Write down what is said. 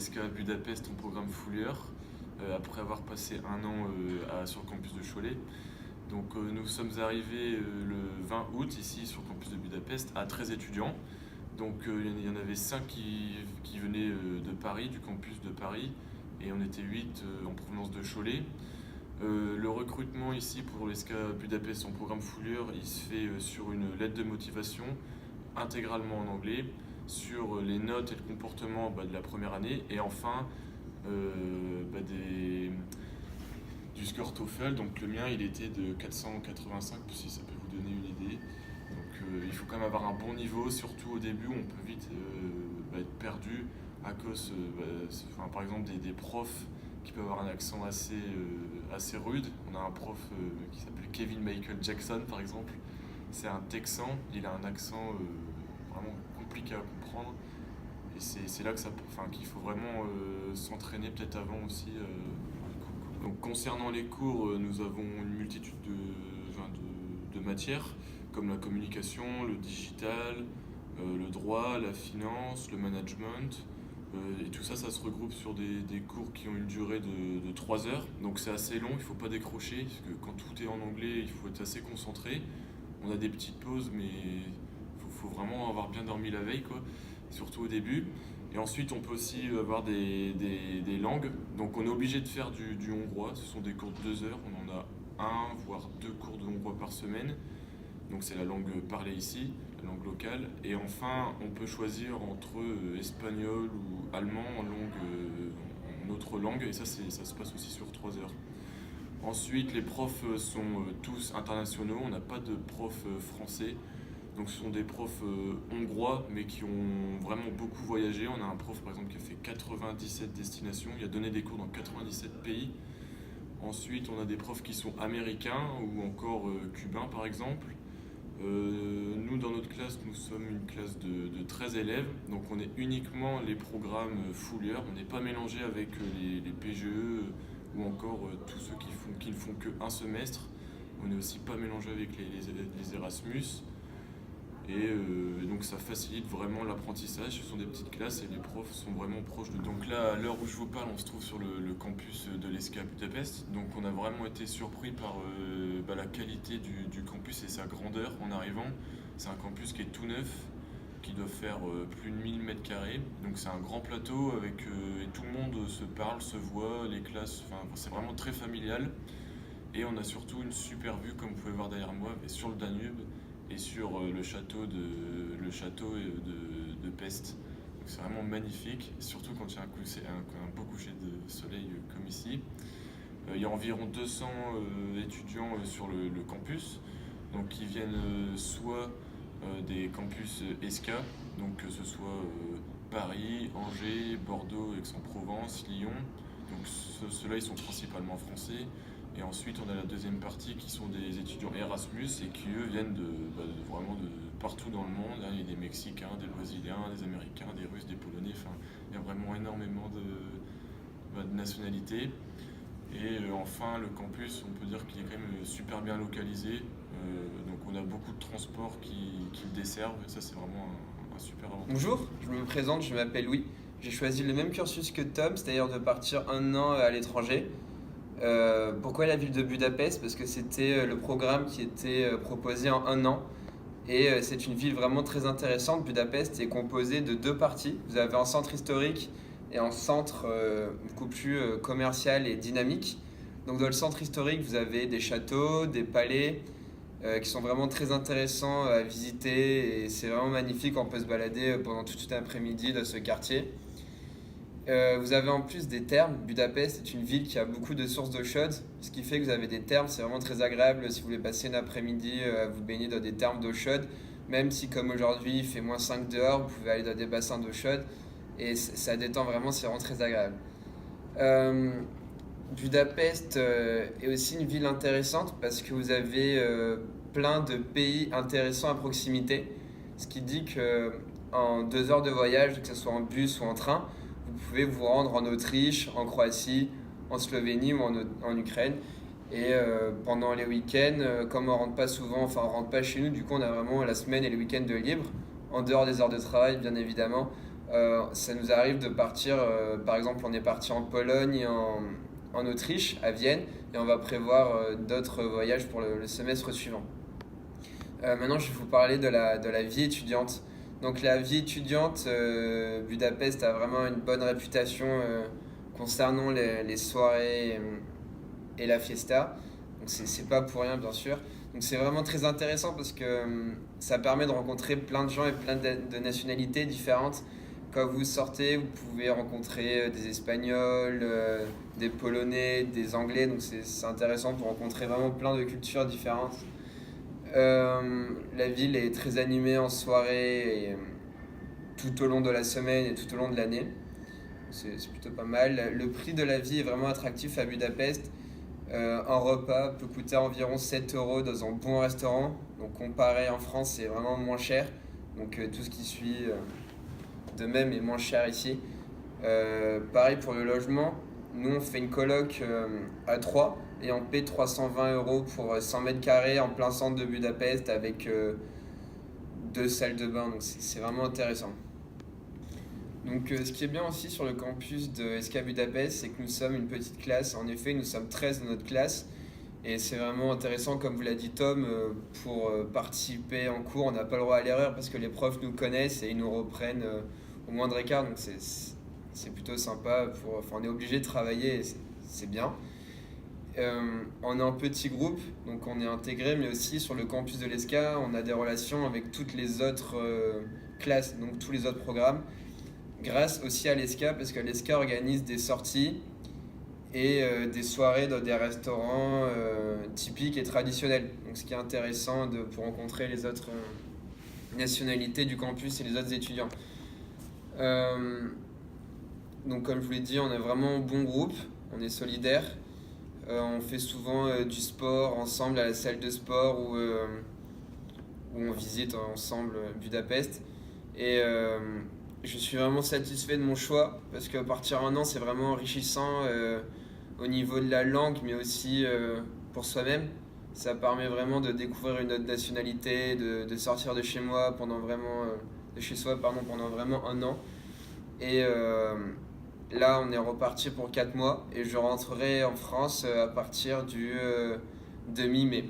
l'ESCA Budapest en programme full year, après avoir passé un an sur le campus de Cholet. Donc nous sommes arrivés le 20 août ici sur le campus de Budapest à 13 étudiants. Donc il y en avait 5 qui venaient de Paris, du campus de Paris, et on était 8 en provenance de Cholet. Le recrutement ici pour l'ESCA Budapest en programme full year, il se fait sur une lettre de motivation intégralement en anglais, sur les notes et le comportement de la première année, et enfin du score TOEFL. Donc le mien il était de 485, si ça peut vous donner une idée. Donc il faut quand même avoir un bon niveau, surtout au début où on peut vite être perdu à cause par exemple des profs qui peuvent avoir un accent assez rude. On a un prof qui s'appelle Kevin Michael Jackson par exemple. C'est un Texan, il a un accent vraiment compliqué à comprendre. Et c'est là qu'il faut vraiment s'entraîner peut-être avant aussi. Donc concernant les cours, nous avons une multitude de matières, comme la communication, le digital, le droit, la finance, le management. Et tout ça, ça se regroupe sur des cours qui ont une durée de 3 heures. Donc c'est assez long, il ne faut pas décrocher, parce que quand tout est en anglais, il faut être assez concentré. On a des petites pauses, mais il faut vraiment avoir bien dormi la veille, quoi, surtout au début. Et ensuite, on peut aussi avoir des langues. Donc on est obligé de faire du hongrois, ce sont des cours de 2 heures. On en a un, voire 2 cours de hongrois par semaine. Donc c'est la langue parlée ici, la langue locale. Et enfin, on peut choisir entre espagnol ou allemand en autre langue. Et ça se passe aussi sur 3 heures. Ensuite, les profs sont tous internationaux. On n'a pas de profs français. Donc ce sont des profs hongrois, mais qui ont vraiment beaucoup voyagé. On a un prof par exemple qui a fait 97 destinations. Il a donné des cours dans 97 pays. Ensuite, on a des profs qui sont américains ou encore cubains par exemple. Nous, dans notre classe, nous sommes une classe de 13 élèves, donc on est uniquement les programmes full year. On n'est pas mélangé avec les PGE ou encore tous ceux qui ne font qu'un semestre. On n'est aussi pas mélangé avec les Erasmus. Et donc ça facilite vraiment l'apprentissage. Ce sont des petites classes et les profs sont vraiment proches de. Donc là, à l'heure où je vous parle, on se trouve sur le campus de l'ESCA Budapest. Donc on a vraiment été surpris par la qualité du campus et sa grandeur en arrivant. C'est un campus qui est tout neuf, qui doit faire plus de 1000 mètres carrés. Donc c'est un grand plateau et tout le monde se parle, se voit, les classes, c'est vraiment très familial. Et on a surtout une super vue, comme vous pouvez voir derrière moi, sur le Danube et sur le château de Pest. Donc c'est vraiment magnifique, surtout quand il y a un beau coucher de soleil comme ici. Il y a environ 200 étudiants sur le campus, donc qui viennent soit des campus ESCA, donc que ce soit Paris, Angers, Bordeaux, Aix-en-Provence, Lyon. Donc ceux-là ils sont principalement français. Et ensuite, on a la deuxième partie qui sont des étudiants Erasmus et qui, eux, viennent vraiment de partout dans le monde. Il y a des Mexicains, des Brésiliens, des Américains, des Russes, des Polonais. Il y a vraiment énormément de nationalités. Et enfin, le campus, on peut dire qu'il est quand même super bien localisé. Donc on a beaucoup de transports qui le desservent. Et ça, c'est vraiment un super avantage. Bonjour, je me présente, je m'appelle Louis. J'ai choisi le même cursus que Tom, c'est-à-dire de partir un an à l'étranger. Pourquoi la ville de Budapest? Parce que c'était le programme qui était proposé en un an. Et c'est une ville vraiment très intéressante. Budapest est composée de 2 parties. Vous avez un centre historique et un centre beaucoup plus commercial et dynamique. Donc dans le centre historique, vous avez des châteaux, des palais qui sont vraiment très intéressants à visiter. Et c'est vraiment magnifique, on peut se balader pendant toute l'après-midi dans ce quartier. Vous avez en plus des thermes. Budapest est une ville qui a beaucoup de sources d'eau chaude, ce qui fait que vous avez des thermes. C'est vraiment très agréable si vous voulez passer une après-midi à vous baigner dans des thermes d'eau chaude. Même si, comme aujourd'hui, il fait -5 dehors, vous pouvez aller dans des bassins d'eau chaude et ça détend vraiment, c'est vraiment très agréable. Budapest est aussi une ville intéressante parce que vous avez plein de pays intéressants à proximité, ce qui dit que en 2 heures de voyage, que ce soit en bus ou en train, vous pouvez vous rendre en Autriche, en Croatie, en Slovénie ou en Ukraine. Et pendant les week-ends, comme on rentre pas souvent, enfin on rentre pas chez nous, du coup on a vraiment la semaine et les week-ends de libre, en dehors des heures de travail bien évidemment. Ça nous arrive de partir, par exemple, on est parti en Pologne et en Autriche, à Vienne, et on va prévoir d'autres voyages pour le semestre suivant. Maintenant, je vais vous parler de la vie étudiante. Donc, la vie étudiante, Budapest a vraiment une bonne réputation concernant les soirées et la fiesta. Donc, c'est pas pour rien, bien sûr. Donc, c'est vraiment très intéressant parce que ça permet de rencontrer plein de gens et plein de nationalités différentes. Quand vous sortez, vous pouvez rencontrer des Espagnols, des Polonais, des Anglais. Donc, c'est intéressant pour rencontrer vraiment plein de cultures différentes. La ville est très animée en soirée et, tout au long de la semaine et tout au long de l'année. C'est plutôt pas mal. Le prix de la vie est vraiment attractif à Budapest. Un repas peut coûter environ 7 euros dans un bon restaurant. Donc comparé en France, c'est vraiment moins cher. Donc tout ce qui suit de même est moins cher ici. Pareil pour le logement. Nous, on fait une coloc à 3 et on paie 320 euros pour 100 mètres carrés en plein centre de Budapest avec 2 salles de bain. Donc c'est vraiment intéressant. Donc ce qui est bien aussi sur le campus de SK Budapest, c'est que nous sommes une petite classe. En effet, nous sommes 13 dans notre classe. Et c'est vraiment intéressant, comme vous l'a dit Tom, pour participer en cours, on n'a pas le droit à l'erreur parce que les profs nous connaissent et ils nous reprennent au moindre écart. Donc c'est plutôt sympa. On est obligé de travailler et c'est bien. On est en petit groupe, donc on est intégré, mais aussi sur le campus de l'ESCA, on a des relations avec toutes les autres classes, donc tous les autres programmes, grâce aussi à l'ESCA, parce que l'ESCA organise des sorties et des soirées dans des restaurants typiques et traditionnels. Donc ce qui est intéressant pour rencontrer les autres nationalités du campus et les autres étudiants. Donc comme je vous l'ai dit, on est vraiment un bon groupe, on est solidaires. On fait souvent du sport ensemble à la salle de sport où on visite ensemble Budapest. Et je suis vraiment satisfait de mon choix parce que partir un an, c'est vraiment enrichissant au niveau de la langue, mais aussi pour soi-même. Ça permet vraiment de découvrir une autre nationalité, de sortir de chez moi de chez soi pendant vraiment un an. Et là, on est reparti pour 4 mois et je rentrerai en France à partir du demi-mai.